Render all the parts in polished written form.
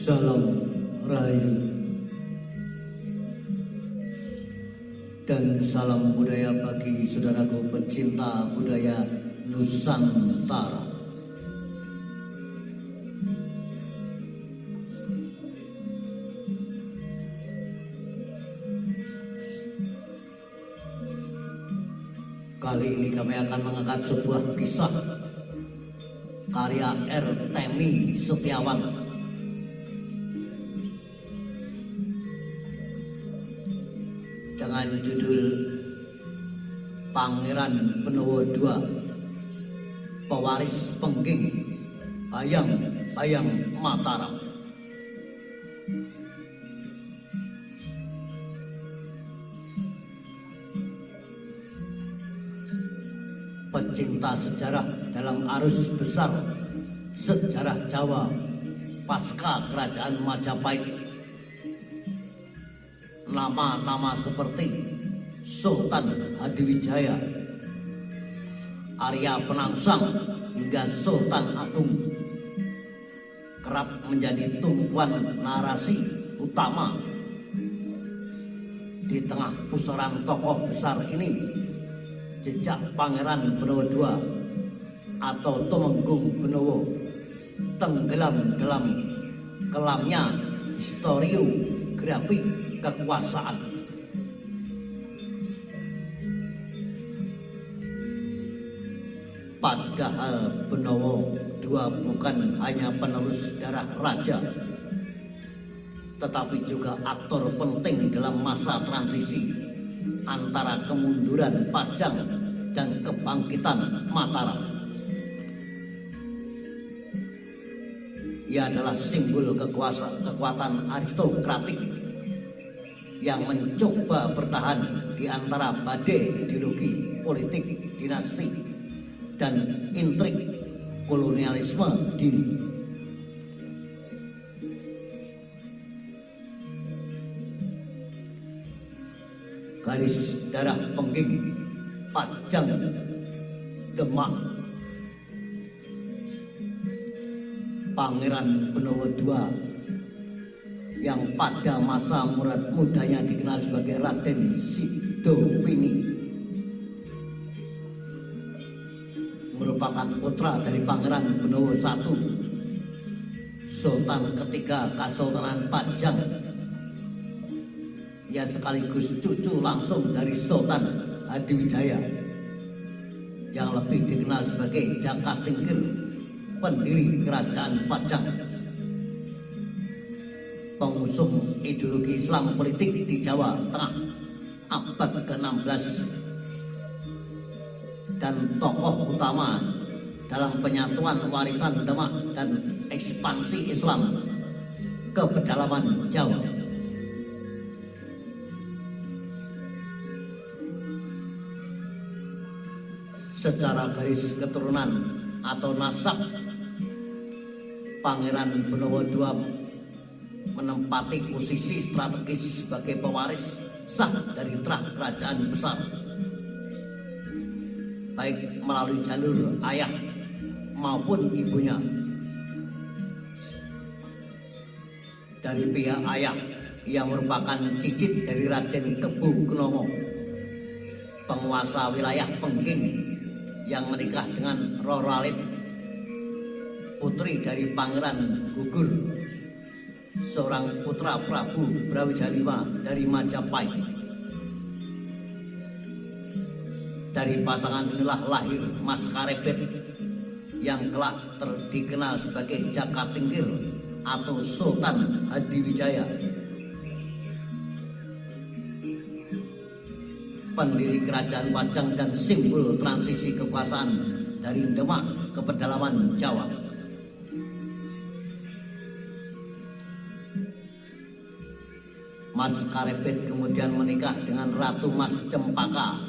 Salam Rahayu dan salam budaya bagi saudaraku pecinta budaya Nusantara. Kali ini kami akan mengangkat sebuah kisah karya R. Temi Setiawan dengan judul Pangeran Benowo II, Pewaris Pengging Bayang-Bayang Mataram. Pecinta sejarah dalam arus besar sejarah Jawa pasca kerajaan Majapahit, nama-nama seperti Sultan Hadiwijaya, Arya Penangsang hingga Sultan Agung kerap menjadi tumpuan narasi utama. Di tengah pusaran tokoh besar ini, jejak Pangeran Benowo II atau Tumenggung Benowo tenggelam dalam kelamnya historiografi kekuasaan. Padahal Benowo II bukan hanya penerus darah raja, tetapi juga aktor penting dalam masa transisi antara kemunduran Pajang dan kebangkitan Mataram. Ia adalah simbol kekuatan aristokratik yang mencoba bertahan di antara badai ideologi politik dinasti dan intrik kolonialisme dini. Garis darah Pengging, Pajang, Demak. Pangeran Benowo II yang pada masa mudanya dikenal sebagai Raden Sidowini merupakan putra dari Pangeran Benowo I, Sultan ketiga Kesultanan Pajang. Ia sekaligus cucu langsung dari Sultan Hadiwijaya yang lebih dikenal sebagai Jaka Tingkir, pendiri kerajaan Pajang, pengusung ideologi Islam politik di Jawa Tengah abad ke-16 dan tokoh utama dalam penyatuan warisan Demak dan ekspansi Islam ke pedalaman Jawa. Secara garis keturunan atau nasab, Pangeran Benowo II menempati posisi strategis sebagai pewaris sah dari trah kerajaan besar, baik melalui jalur ayah maupun ibunya. Dari pihak ayah, ia merupakan cicit dari Raden Kebu Kenomo, penguasa wilayah Pengging yang menikah dengan Roro Alit, putri dari Pangeran Gugur, seorang putra Prabu Brawijaya V dari Majapahit. Dari pasangan inilah lahir Mas Karebet yang kelak dikenal sebagai Jaka Tingkir atau Sultan Hadiwijaya, pendiri kerajaan Pajang dan simbol transisi kekuasaan dari Demak ke pedalaman Jawa. Mas Karebet kemudian menikah dengan Ratu Mas Cempaka,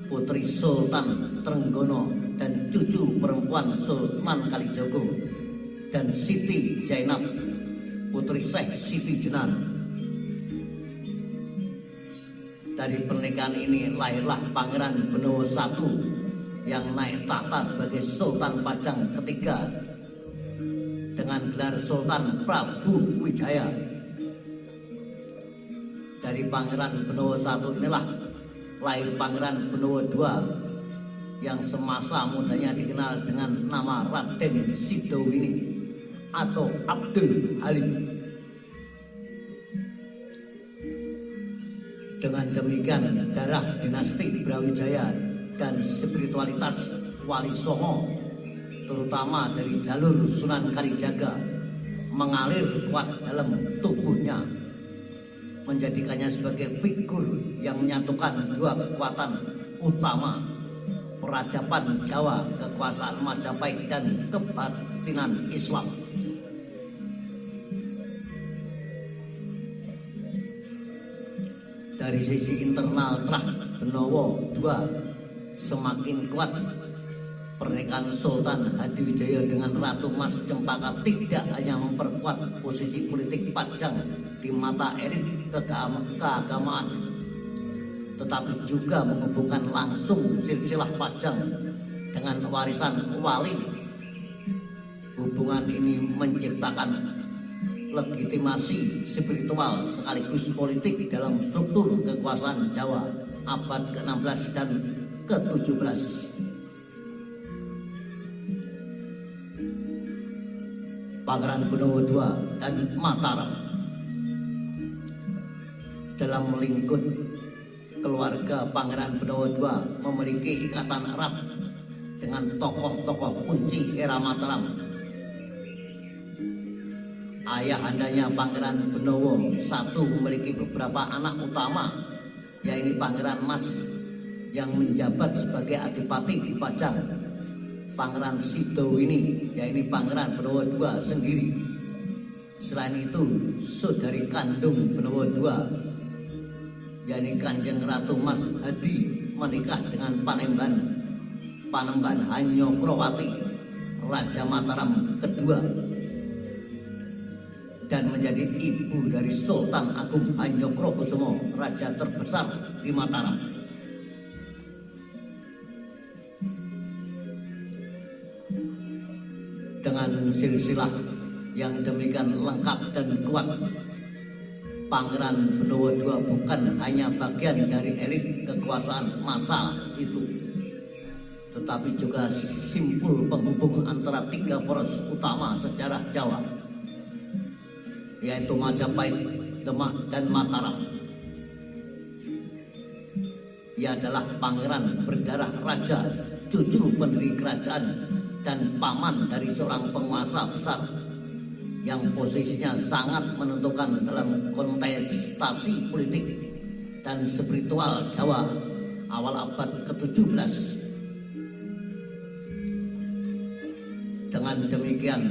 putri Sultan Trenggono dan cucu perempuan Sultan Kalijogo, dan Siti Zainab, putri Syekh Siti Jenar. Dari pernikahan ini lahirlah Pangeran Benowo I yang naik tahta sebagai Sultan Pajang ketiga dengan gelar Sultan Prabu Wijaya. Dari Pangeran Benowo I inilah lahir Pangeran Benowo II yang semasa mudanya dikenal dengan nama Raden Sidowini atau Abdul Halim. Dengan demikian darah dinasti Brawijaya dan spiritualitas Wali Songo terutama dari jalur Sunan Kalijaga mengalir kuat dalam tubuhnya, menjadikannya sebagai figur yang menyatukan dua kekuatan utama peradaban Jawa, kekuasaan Majapahit dan kebatinan Islam. Dari sisi internal Trah Benowo II semakin kuat. Pernikahan Sultan Hadiwijaya dengan Ratu Mas Cempaka tidak hanya memperkuat posisi politik Pajang di mata elit keagamaan, tetapi juga menghubungkan langsung silsilah Pajang dengan warisan wali. Hubungan ini menciptakan legitimasi spiritual sekaligus politik dalam struktur kekuasaan Jawa abad ke-16 dan ke-17. Pangeran Benowo II dan Mataram. Dalam lingkup keluarga Pangeran Benowo II memiliki ikatan erat dengan tokoh-tokoh kunci era Mataram. Ayahandanya Pangeran Benowo I memiliki beberapa anak utama, yaitu Pangeran Mas yang menjabat sebagai adipati di Pajang, Pangeran Sidowini, yaitu Pangeran Benowo II sendiri. Selain itu, saudari kandung Benowo II, yaitu Kanjeng Ratu Mas Hadi, menikah dengan Panembahan Hanyokrowati, Raja Mataram kedua, dan menjadi ibu dari Sultan Agung Hanyokrokusumo, raja terbesar di Mataram. Dengan silsilah yang demikian lengkap dan kuat, Pangeran Benowo II bukan hanya bagian dari elit kekuasaan masa itu, tetapi juga simpul penghubung antara tiga poros utama sejarah Jawa, yaitu Majapahit, Demak, dan Mataram. Ia adalah pangeran berdarah raja, cucu pendiri kerajaan, dan paman dari seorang penguasa besar yang posisinya sangat menentukan dalam kontestasi politik dan spiritual Jawa awal abad ke-17. Dengan demikian,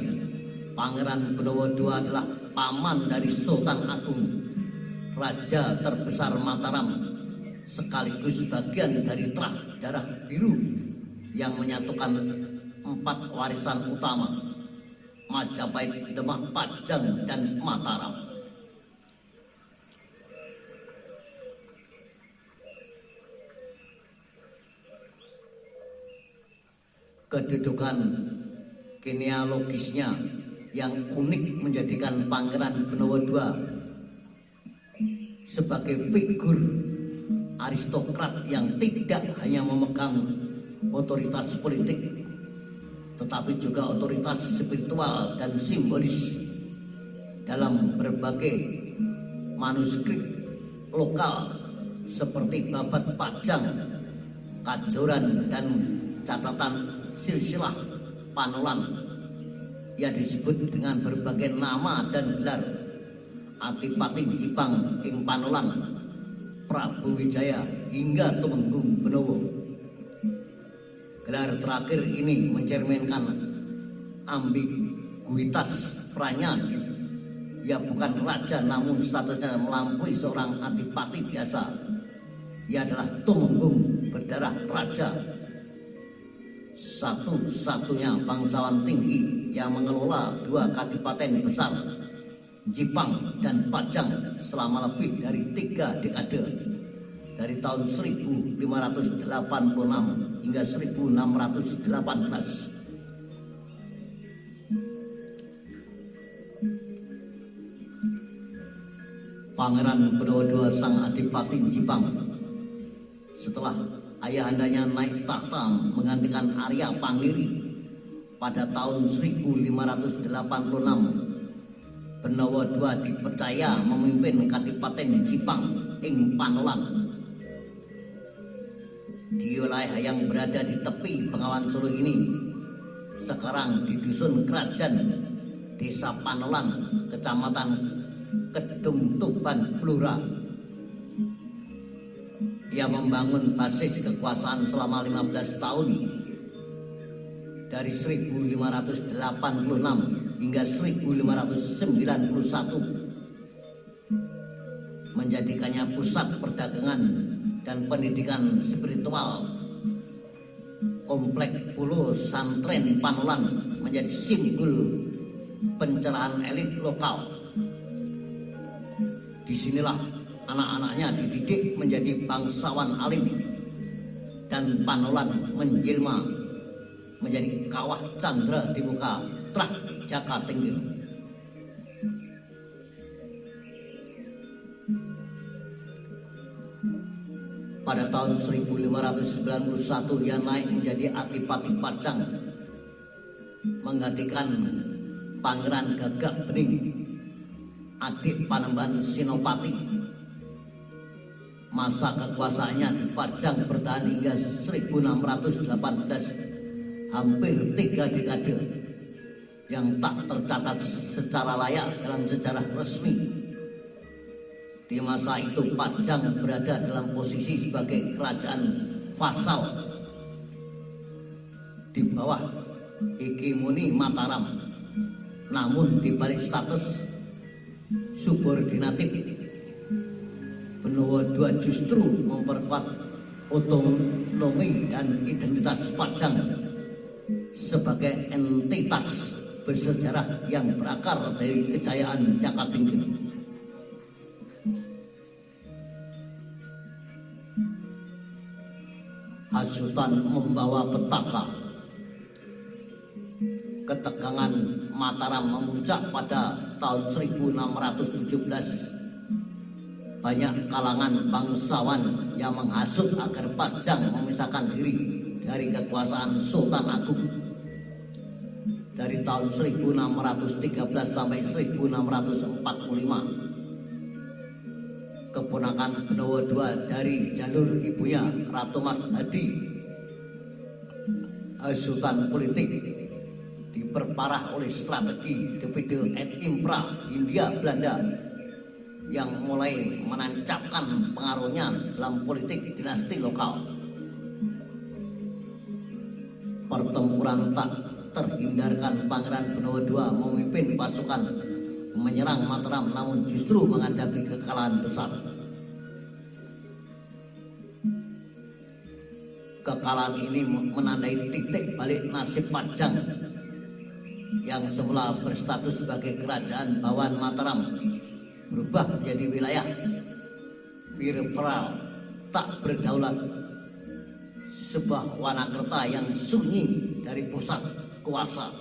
Pangeran Benowo II adalah paman dari Sultan Agung, raja terbesar Mataram, sekaligus bagian dari Trah Darah Biru yang menyatukan 4 warisan utama: Majapahit, Demak, Pajang, dan Mataram. Kedudukan genealogisnya yang unik menjadikan Pangeran Benowo II sebagai figur aristokrat yang tidak hanya memegang otoritas politik, tetapi juga otoritas spiritual dan simbolis dalam berbagai manuskrip lokal seperti Babat Pajang, Kajoran, dan catatan silsilah Panulan. Ia disebut dengan berbagai nama dan gelar: Adipati Jipang ing Panulan, Prabu Wijaya, hingga Tumenggung Benowo. Gelar terakhir ini mencerminkan ambiguitas perannya. Ia bukan raja, namun statusnya melampaui seorang adipati biasa. Ia adalah Tumenggung berdarah raja, satu-satunya bangsawan tinggi yang mengelola 2 kadipaten besar, Jipang dan Pajang, selama lebih dari 3 dekade, dari tahun 1586 hingga 1618. Pangeran Benawa II sang Adipati Jipang setelah ayahandanya naik tahta menggantikan Arya Panggiri pada tahun 1586. Benawa II dipercaya memimpin Kadipaten Jipang ing Panolan. Di wilayah yang berada di tepi Bengawan Solo ini sekarang di dusun Kerajaan Desa Panolan, Kecamatan Kedung Tuban, Blora. Ia membangun basis kekuasaan selama 15 tahun dari 1586 hingga 1591, menjadikannya pusat perdagangan dan pendidikan spiritual. Komplek Pulau Santren Panolan menjadi simbol pencerahan elit lokal. Disinilah anak-anaknya dididik menjadi bangsawan alim, dan Panolan menjelma menjadi kawah candra di muka trah Jaka Tingkir. Pada tahun 1591 ia naik menjadi Adipati Pajang, menggantikan Pangeran Gagak Bening, adik Panembahan Senopati. Masa kekuasaannya di Pajang bertahan hingga 1618, hampir 3 dekade yang tak tercatat secara layak dalam sejarah resmi. Di masa itu Pajang berada dalam posisi sebagai kerajaan vasal di bawah hegemoni Mataram. Namun di balik status subordinatif, Benawa II justru memperkuat otonomi dan identitas Pajang sebagai entitas bersejarah yang berakar dari kejayaan Jaka Tingkir. Hasutan membawa petaka. Ketegangan Mataram memuncak pada tahun 1617. Banyak kalangan bangsawan yang menghasut agar Pajang memisahkan diri dari kekuasaan Sultan Agung. Dari tahun 1613 sampai 1645, keponakan Benawa II dari jalur ibunya Ratu Mas Hadi, hasutan politik diperparah oleh strategi divide et impera Hindia Belanda yang mulai menancapkan pengaruhnya dalam politik dinasti lokal. Pertempuran tak terhindarkan. Pangeran Benawa II memimpin pasukan menyerang Mataram, namun justru menghadapi kekalahan besar. Kekalahan ini menandai titik balik nasib Pajang yang semula berstatus sebagai kerajaan bawahan Mataram berubah menjadi wilayah periferal tak berdaulat, sebuah Wanakerta yang sunyi dari pusat kuasa.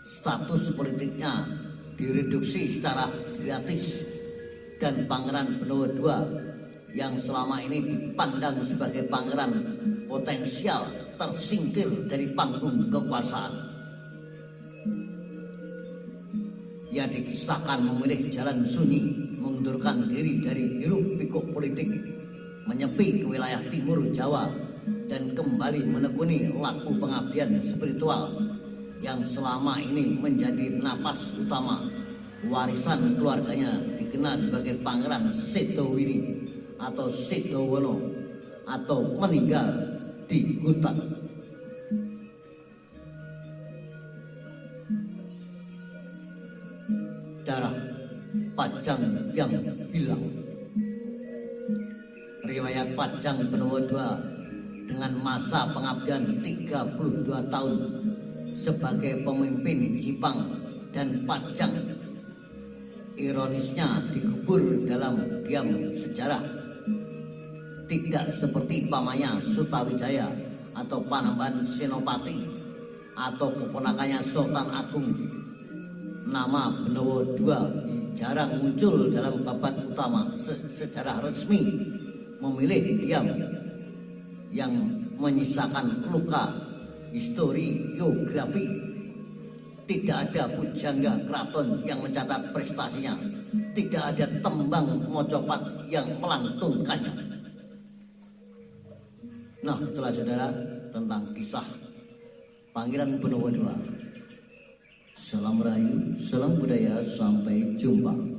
Status politiknya direduksi secara gratis, dan Pangeran Benawa II yang selama ini dipandang sebagai pangeran potensial tersingkir dari panggung kekuasaan. Ia dikisahkan memilih jalan sunyi, mengundurkan diri dari hiruk-pikuk politik, menyepi ke wilayah timur Jawa, dan kembali menekuni laku pengabdian spiritual yang selama ini menjadi napas utama warisan keluarganya, dikenal sebagai Pangeran Setowini atau Setowono, atau meninggal di hutan. Darah Pajang yang hilang. Riwayat Pajang Benawa II dengan masa pengabdian 32 tahun sebagai pemimpin Jipang dan Pajang, ironisnya dikubur dalam diam sejarah. Tidak seperti pamannya Sutawijaya atau Panembahan Senopati atau keponakannya Sultan Agung. Nama Benawa II jarang muncul dalam babat utama sejarah resmi, memilih diam yang menyisakan luka historiografi. Tidak ada pujangga keraton yang mencatat prestasinya, tidak ada tembang mocopat yang melantungkannya. Nah, itulah saudara tentang kisah Pangeran Bonowo II. Salam Rahayu, salam budaya, sampai jumpa.